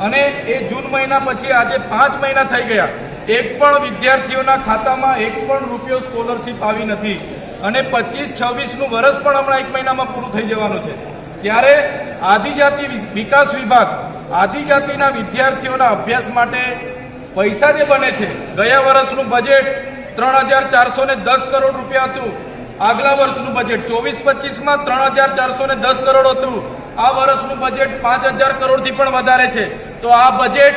અને એ જૂન મહિના પછી આજે 5 મહિના થઈ ગયા, એક પણ વિદ્યાર્થીઓના ખાતામાં એક પણ રૂપિયો સ્કોલરશીપ આવી નથી અને 25-26નું વર્ષ પણ હમણાં 1 મહિનામાં પૂરું થઈ જવાનું છે। ત્યારે આદિજાતિ વિકાસ વિભાગ આદિજાતિના વિદ્યાર્થીઓના અભ્યાસ માટે પૈસા જે બને છે, ગયા વર્ષનું બજેટ 3410 કરોડ રૂપિયા હતું, આગલા વર્ષનું બજેટ 24-25માં 3410 કરોડ હતું, આ વર્ષનું બજેટ 5000 કરોડથી પણ વધારે છે। તો આ બજેટ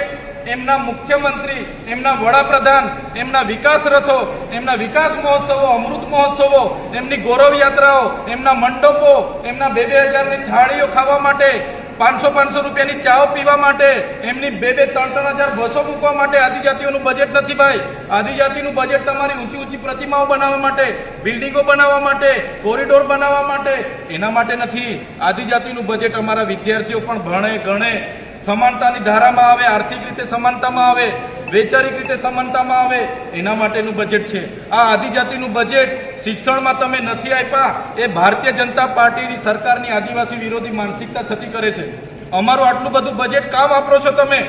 એમના મુખ્યમંત્રી, એમના વડાપ્રધાન, એમના વિકાસ રથો, એમના વિકાસ મહોત્સવો, અમૃત મહોત્સવો, એમની ગૌરવ યાત્રાઓ, એમના મંડપો, એમના 2000ની થાળીઓ ખાવા માટે, 500 રૂપિયાની ચાઓ પીવા માટે, એમની 2-3 બસો મૂકવા માટે આદિજાતિઓનું બજેટ નથી ભાઈ। આદિજાતિનું બજેટ તમારી ઊંચી પ્રતિમાઓ બનાવવા માટે, બિલ્ડિંગો બનાવવા માટે, કોરિડોર બનાવવા માટે, એના માટે નથી। આદિજાતિનું બજેટ અમારા વિદ્યાર્થીઓ પણ ભણે ગણે, સમાનતાની ધારામાં આવે, આર્થિક રીતે સમાનતામાં આવે, વૈચારિક રીતે સમાનતામાં આવે, એના માટેનું બજેટ છે। આ આદિજાતિનું બજેટ શિક્ષણમાં તમે નથી આપ્યા, એ ભારતીય જનતા પાર્ટીની સરકારની આદિવાસી વિરોધી માનસિકતા છતી કરે છે। અમારું આટલું બધું બજેટ કાં વાપરો છો તમે?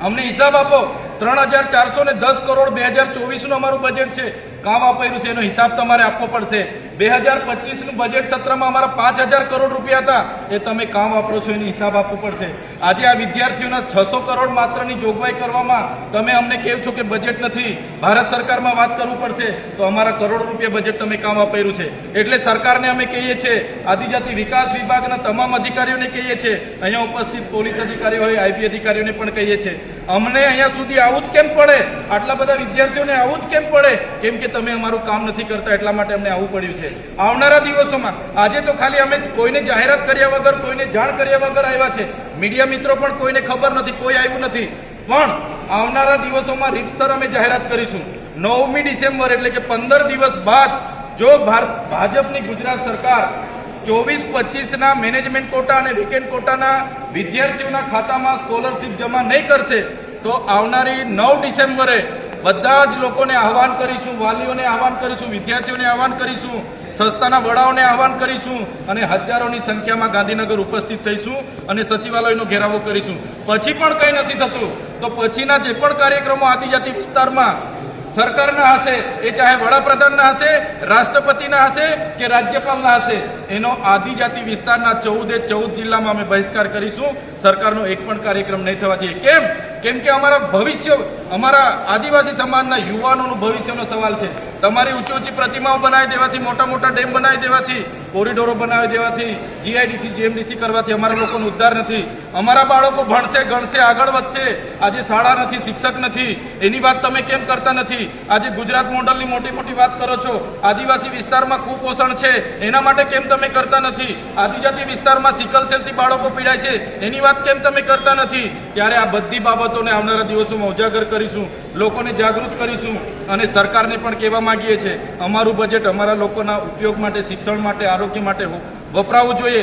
અમને હિસાબ આપો। 3410 કરોડ 2024નું અમારું બજેટ છે, કાં વાપર્યું છે એનો હિસાબ તમારે આપવો પડશે। 2025નું બજેટ સત્રમાં અમારા 5000 કરોડ રૂપિયા હતા, એ તમે કાં વાપરો છો એનો હિસાબ આપવો પડશે। આજે આ વિદ્યાર્થીઓના 600 કરોડ માત્રની જોગવાઈ કરવામાં તમે અમને કહો છો કે બજેટ નથી, ભારત સરકારમાં વાત કરવું પડશે, તો અમારા કરોડ રૂપિયા બજેટ તમે કાં વાપર્યું છે? એટલે સરકારને અમે કહીએ છીએ, આદિજાતિ વિકાસ વિભાગના તમામ અધિકારીઓને કહીએ છીએ, અહીંયા ઉપસ્થિત પોલીસ અધિકારીઓ હોય, આઈપી અધિકારીઓને પણ કહીએ છીએ, અમને અહીંયા સુધી આવું જ કેમ પડે? આટલા બધા વિદ્યાર્થીઓને આવું જ કેમ પડે? કેમ કે તમે અમારું કામ નથી કરતા, એટલા માટે અમને આવું પડ્યું છે। આવનારા દિવસોમાં, આજે તો ખાલી અમે કોઈને જાહેરાત કર્યા વગર, કોઈને જાણ કર્યા વગર આવ્યા છે, મીડિયા મિત્રો પણ કોઈને ખબર નથી, કોઈ આવ્યું નથી, પણ આવનારા દિવસોમાં રીતસર અમે જાહેરાત કરીશું। 9મી ડિસેમ્બર એટલે કે 15 દિવસ બાદ જો ભાજપની ગુજરાત સરકાર 24-25ના મેનેજમેન્ટ કોટા અને વીકેન્ડ કોટાના વિદ્યાર્થીઓના ખાતામાં સ્કોલરશીપ જમા નહીં કરશે, તો આવનારી 9 ડિસેમ્બરે બધા જ લોકોને આહવાન કરીશું, વાલીઓને આહવાન કરીશું, વિદ્યાર્થીઓને આહવાન કરીશું, સંસ્થાના વડાઓને આહવાન કરીશું અને હજારોની સંખ્યામાં ગાંધીનગર ઉપસ્થિત થઈશું અને સચિવાલયનો ઘેરાવો કરીશું। પછી પણ કંઈ નથી થતું તો પછીના જે પણ કાર્યક્રમો આદિજાતિ વિસ્તારમાં સરકારના હશે, એ ચાહે વડાપ્રધાનના હશે, રાષ્ટ્રપતિના હશે કે રાજ્યપાલના હશે, એનો આદિજાતિ વિસ્તારના 14 જિલ્લામાં અમે બહિષ્કાર કરીશું। સરકારનો એક પણ કાર્યક્રમ નહીં થવા દઈએ। કેમ કે અમારા ભવિષ્ય, અમારા આદિવાસી સમાજના યુવાનોનું ભવિષ્યનો સવાલ છે। તમારી ઊંચી પ્રતિમાઓ બનાવી દેવાથી, મોટા ડેમ બનાવી દેવાથી, કોરિડોરો બનાવી દેવાથી, જીઆઈડીસી જીએમડીસી કરવાથી અમારા લોકોનો ઉદ્ધાર નથી। અમારા બાળકો ભણશે, ગણશે, આગળ વધશે। આજે શાળા નથી, શિક્ષક નથી, એની વાત તમે કેમ કરતા નથી? આજે ગુજરાત મોડલની મોટી વાત કરો છો, આદિવાસી વિસ્તારમાં કુપોષણ છે, એના માટે કેમ તમે કરતા નથી? આદિજાતિ વિસ્તારમાં સિકલ સેલથી બાળકો પીડાય છે, એની વાત કેમ તમે કરતા નથી? ત્યારે આ બધી બાબતોને આવનારા દિવસોમાં ઉજાગર કરીશું, લોકોને જાગૃત કરીશું અને સરકારને પણ કહેવા માંગીએ છીએ, અમારું બજેટ અમારા લોકોના ઉપયોગ માટે, શિક્ષણ માટે, આરોગ્ય માટે વપરાવું જોઈએ।